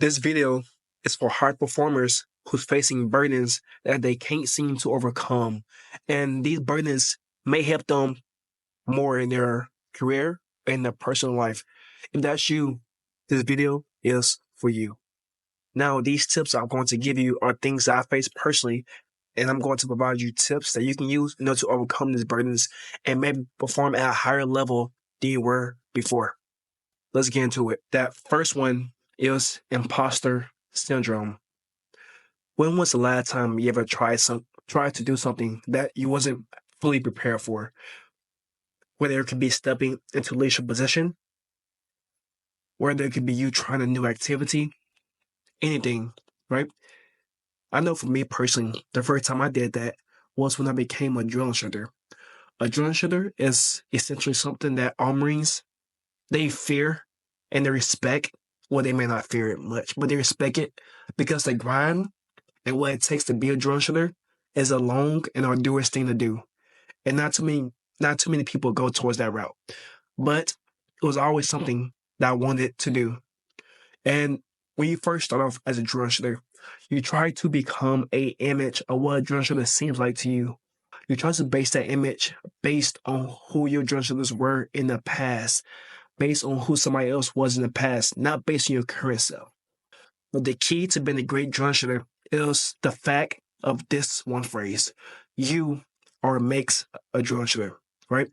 This video is for high performers who's facing burdens that they can't seem to overcome. And these burdens may help them more in their career and their personal life. If that's you, this video is for you. Now, these tips I'm going to give you are things I face personally, and I'm going to provide you tips that you can use in order to overcome these burdens and maybe perform at a higher level than you were before. Let's get into it. That first one is imposter syndrome. When was the last time you ever tried to do something that you wasn't fully prepared for? Whether it could be stepping into leadership position, whether it could be you trying a new activity, anything, right? I know for me personally, the first time I did that was when I became a drill instructor. A drill instructor is essentially something that all Marines, they fear and they respect. Well, they may not fear it much, but they respect it because the grind and what it takes to be a drill instructor is a long and arduous thing to do. And not too many people go towards that route. But it was always something that I wanted to do. And when you first start off as a drill instructor, you try to become an image of what a drill instructor seems like to you. You try to base that image based on who your drill instructors were in the past, based on who somebody else was in the past, not based on your current self. But the key to being a great drill instructor is the fact of this one phrase: you are what makes a drill instructor, right?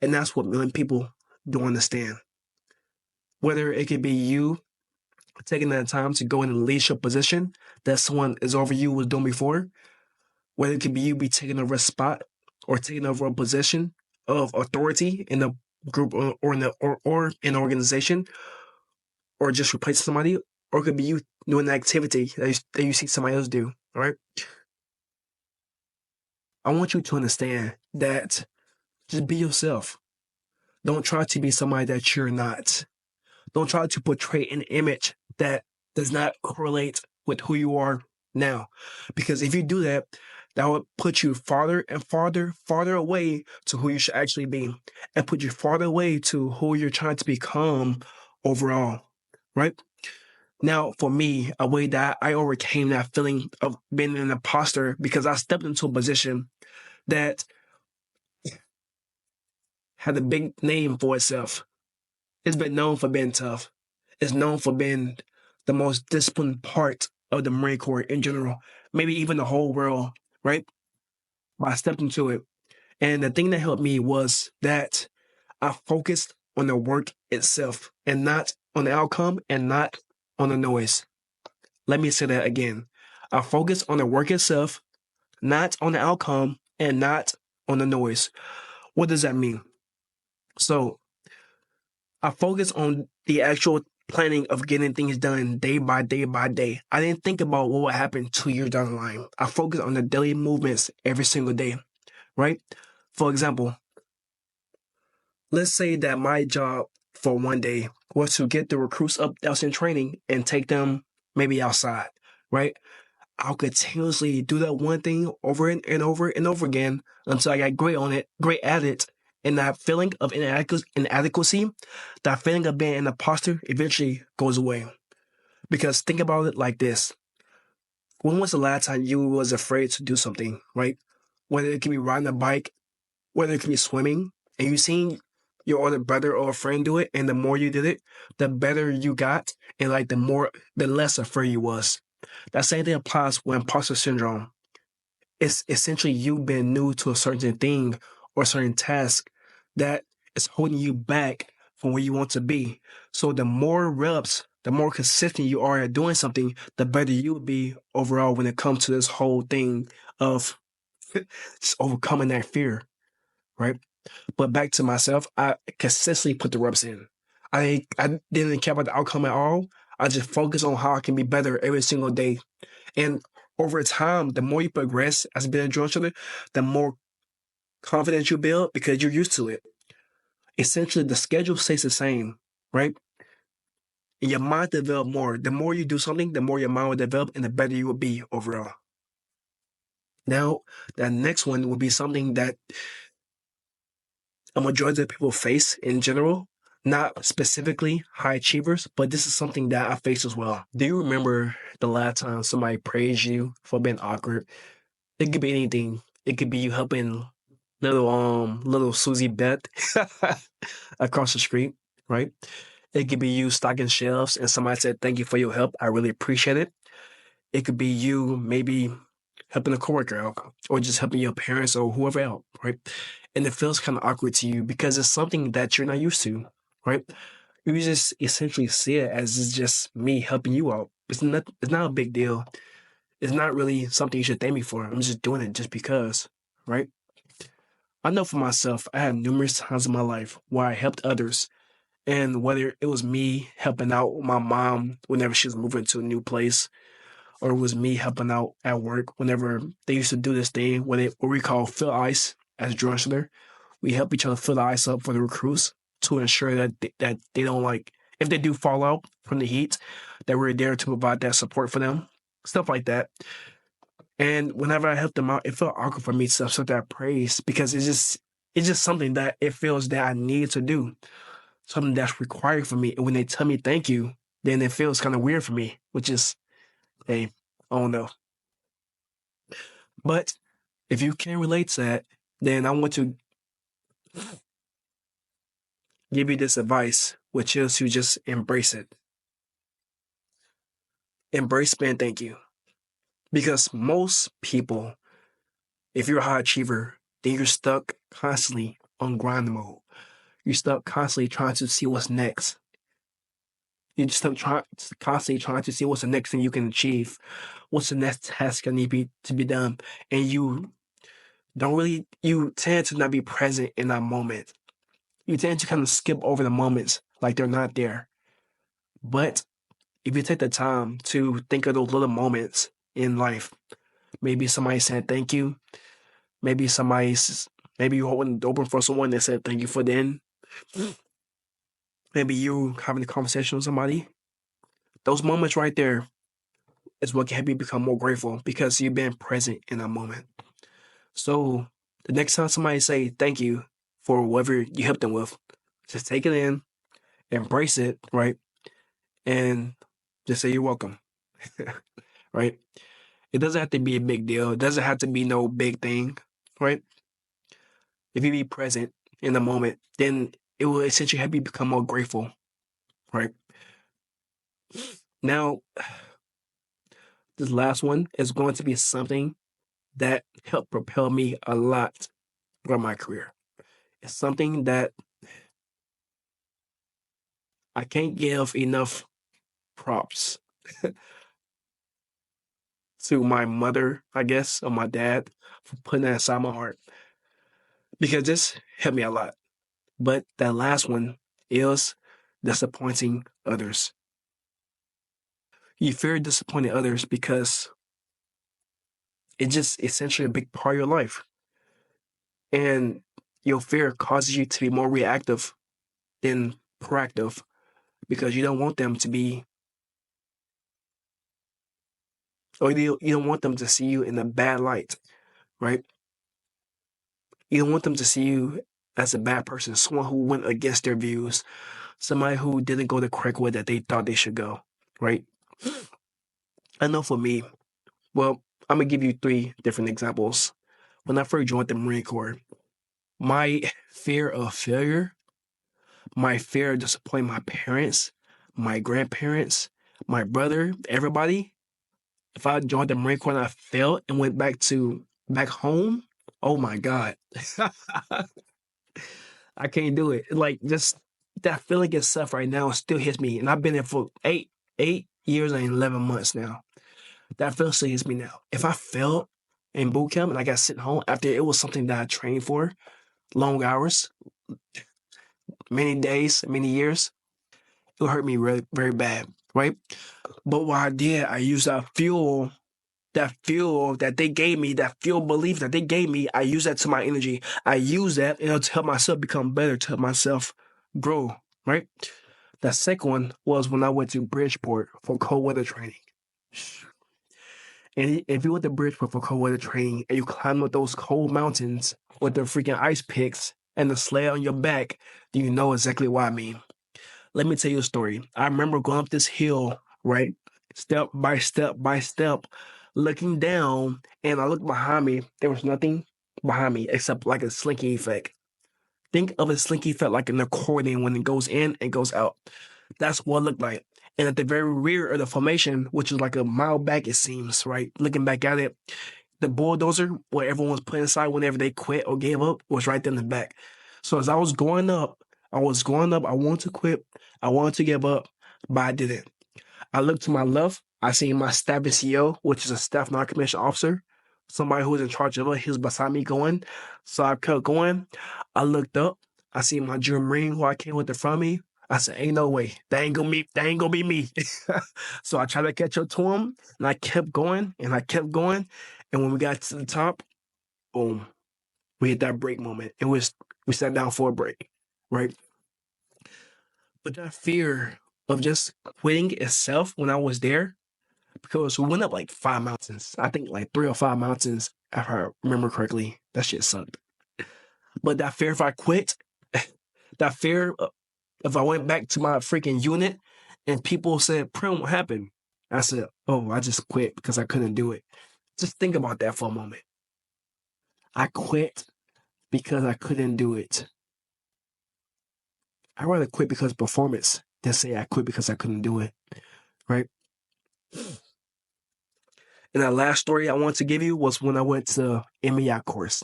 And that's what many people don't understand. Whether it could be you taking that time to go in a leadership position that someone is over you was doing before, whether it could be you be taking over a spot or taking over a position of authority in a group or in an organization, or just replacing somebody, or it could be you doing an activity that you see somebody else do, all right? I want you to understand that just be yourself. Don't try to be somebody that you're not. Don't try to portray an image that does not correlate with who you are now. Because if you do that, that would put you farther and farther away to who you should actually be, and put you farther away to who you're trying to become overall, right? Now, for me, a way that I overcame that feeling of being an imposter, because I stepped into a position that had a big name for itself. It's been known for being tough. It's known for being the most disciplined part of the Marine Corps in general, maybe even the whole world, right? But I stepped into it. And the thing that helped me was that I focused on the work itself and not on the outcome and not on the noise. Let me say that again. I focused on the work itself, not on the outcome and not on the noise. What does that mean? So I focused on the actual planning of getting things done day by day by day. I didn't think about what would happen 2 years down the line. I focused on the daily movements every single day, right? For example, let's say that my job for one day was to get the recruits up that's in training and take them maybe outside, right? I'll continuously do that one thing over and over and over again until I got great at it. And that feeling of inadequacy, that feeling of being an imposter eventually goes away. Because think about it like this. When was the last time you was afraid to do something, right? Whether it can be riding a bike, whether it can be swimming, and you seen your older brother or a friend do it, and the more you did it, the better you got, and like the less afraid you was. That same thing applies with imposter syndrome. It's essentially you being new to a certain thing or a certain task that is holding you back from where you want to be. So the more reps, the more consistent you are at doing something, the better you will be overall when it comes to this whole thing of just overcoming that fear, right? But back to myself, I consistently put the reps in. I didn't care about the outcome at all. I just focused on how I can be better every single day. And over time, the more you progress as being a drill instructor, the more confidence you build because you're used to it. Essentially, the schedule stays the same, right? And your mind develops more. The more you do something, the more your mind will develop and the better you will be overall. Now, the next one will be something that a majority of people face in general, Not specifically high achievers, but this is something that I face as well. Do you remember the last time somebody praised you for being awkward? It could be anything. It could be you helping little Susie Beth across the street, right? It could be you stocking shelves and somebody said, "Thank you for your help. I really appreciate it." It could be you maybe helping a coworker out or just helping your parents or whoever else, right? And it feels kind of awkward to you because it's something that you're not used to, right? You just essentially see it as it's just me helping you out. It's not a big deal. It's not really something you should thank me for. I'm just doing it just because, right? I know for myself, I had numerous times in my life where I helped others. And whether it was me helping out my mom whenever she was moving to a new place, or it was me helping out at work whenever they used to do this thing what we call fill ice as drill instructor. We help each other fill the ice up for the recruits to ensure that they don't like if they do fall out from the heat, that we're there to provide that support for them, stuff like that. And whenever I helped them out, it felt awkward for me to accept that praise because it's just something that it feels that I need to do, something that's required for me. And when they tell me thank you, then it feels kind of weird for me, which is, hey, I don't know. But if you can relate to that, then I want to give you this advice, which is to just embrace it. Embrace being thank you. Because most people, if you're a high achiever, then you're stuck constantly on grind mode. You're stuck constantly trying to see what's next. You're just constantly trying to see what's the next thing you can achieve. What's the next task that need to be done? And you tend to not be present in that moment. You tend to kind of skip over the moments like they're not there. But if you take the time to think of those little moments in life, maybe somebody said thank you, maybe maybe you holding the door for someone that said thank you for then, maybe you having a conversation with somebody. Those moments right there is what can help you become more grateful because you've been present in that moment. So the next time somebody say thank you for whatever you helped them with, just take it in, embrace it, right? And just say you're welcome. Right? It doesn't have to be a big deal. It doesn't have to be no big thing, right? If you be present in the moment, then it will essentially help you become more grateful, right? Now, this last one is going to be something that helped propel me a lot throughout my career. It's something that I can't give enough props to my mother, I guess, or my dad for putting that inside my heart because this helped me a lot. But that last one is disappointing others. You fear disappointing others because it's just essentially a big part of your life. And your fear causes you to be more reactive than proactive because you don't want them to be, or you don't want them to see you in a bad light, right? You don't want them to see you as a bad person, someone who went against their views, somebody who didn't go the correct way that they thought they should go, right? I know for me, well, I'm gonna give you 3 different examples. When I first joined the Marine Corps, my fear of failure, my fear of disappointing my parents, my grandparents, my brother, everybody, if I joined the Marine Corps and I failed and went back home, oh my God. I can't do it. Like just that feeling itself right now still hits me. And I've been there for eight years and 11 months now. That feeling still hits me now. If I failed in boot camp and I got sent home after it was something that I trained for, long hours, many days, many years, it would hurt me really, very bad, right? But what I did, I used that fuel that they gave me, that fuel belief that they gave me, I use that to my energy. I use that to help myself become better, to help myself grow, right? The second one was when I went to Bridgeport for cold weather training. And if you went to Bridgeport for cold weather training and you climb up those cold mountains with the freaking ice picks and the sled on your back, then you know exactly what I mean. Let me tell you a story. I remember going up this hill, right? Step by step by step, looking down, and I looked behind me. There was nothing behind me except like a slinky effect. Think of a slinky effect like an accordion when it goes in and goes out. That's what it looked like. And at the very rear of the formation, which is like a mile back, it seems, right? Looking back at it, the bulldozer where everyone was put inside whenever they quit or gave up was right there in the back. So as I was going up, I wanted to quit, I wanted to give up, but I didn't. I looked to my left, I seen my staff CEO, which is a staff non-commissioned officer, somebody who was in charge of it. He was beside me going. So I kept going. I looked up, I seen my Junior Marine who I came with in front of me. I said, ain't no way. That ain't gonna be me. So I tried to catch up to him, and I kept going, and I kept going. And when we got to the top, boom, we hit that break moment. We sat down for a break, right? But that fear of just quitting itself when I was there, because we went up like 5 mountains. I think like 3 or 5 mountains, if I remember correctly. That shit sucked. But that fear if I quit, that fear if I went back to my freaking unit and people said, Prim, what happened? I said, oh, I just quit because I couldn't do it. Just think about that for a moment. I quit because I couldn't do it. I'd rather quit because of performance than say I quit because I couldn't do it, right? And that last story I want to give you was when I went to MEI course,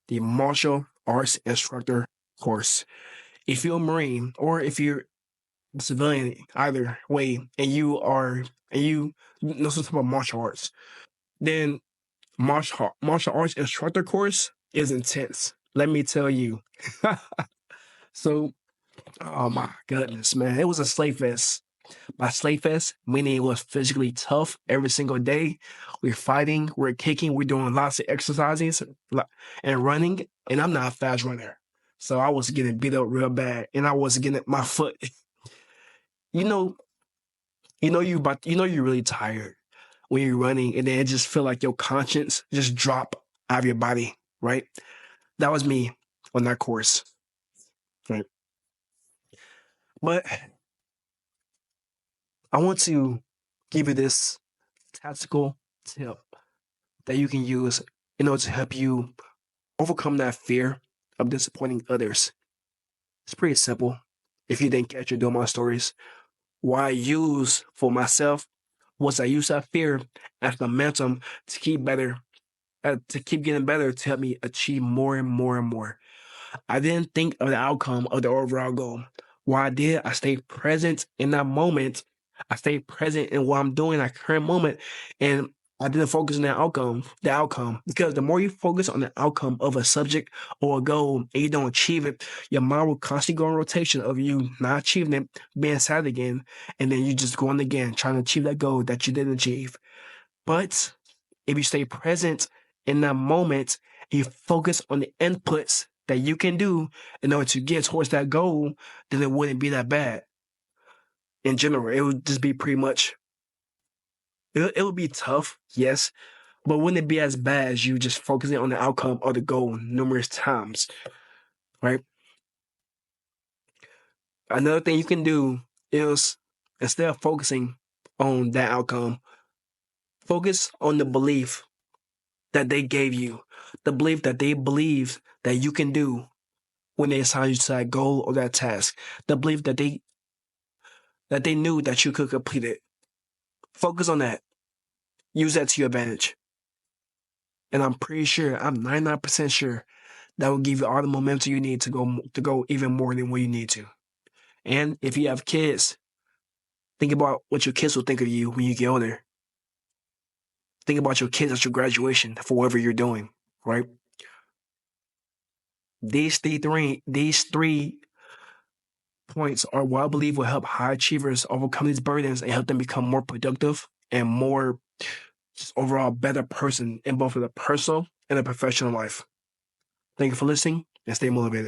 the Martial Arts Instructor course. If you're a Marine or if you're a civilian, either way, and you know some type of martial arts, then martial arts instructor course is intense. Let me tell you. So, oh my goodness, man, it was a slave fest. By slave fest, meaning it was physically tough every single day. We're fighting, we're kicking, we're doing lots of exercises and running. And I'm not a fast runner. So I was getting beat up real bad. And I was getting my foot. You know you're really tired when you're running, and then it just feel like your conscience just drop out of your body, right? That was me on that course. Right. But I want to give you this tactical tip that you can use in order to help you overcome that fear of disappointing others. It's pretty simple. If you didn't catch it during my stories, what I use for myself was I use that fear as momentum to keep better, to keep getting better, to help me achieve more and more and more. I didn't think of the outcome of the overall goal. What I did, I stayed present in that moment. I stayed present in what I'm doing in that current moment. And I didn't focus on the outcome. Because the more you focus on the outcome of a subject or a goal and you don't achieve it, your mind will constantly go in rotation of you not achieving it, being sad again, and then you just going again, trying to achieve that goal that you didn't achieve. But if you stay present in that moment, and you focus on the inputs that you can do in order to get towards that goal, then it wouldn't be that bad. In general, it would just be pretty much, it would be tough, yes, but wouldn't it be as bad as you just focusing on the outcome of the goal numerous times, right? Another thing you can do is, instead of focusing on that outcome, focus on the belief that they gave you, the belief that they believe that you can do when they assign you to that goal or that task, the belief that they knew that you could complete it. Focus on that. Use that to your advantage. And I'm pretty sure, I'm 99% sure, that will give you all the momentum you need to go even more than what you need to. And if you have kids, think about what your kids will think of you when you get older. Think about your kids at your graduation for whatever you're doing, right? These three points are what I believe will help high achievers overcome these burdens and help them become more productive and more just overall better person in both of the personal and the professional life. Thank you for listening and stay motivated.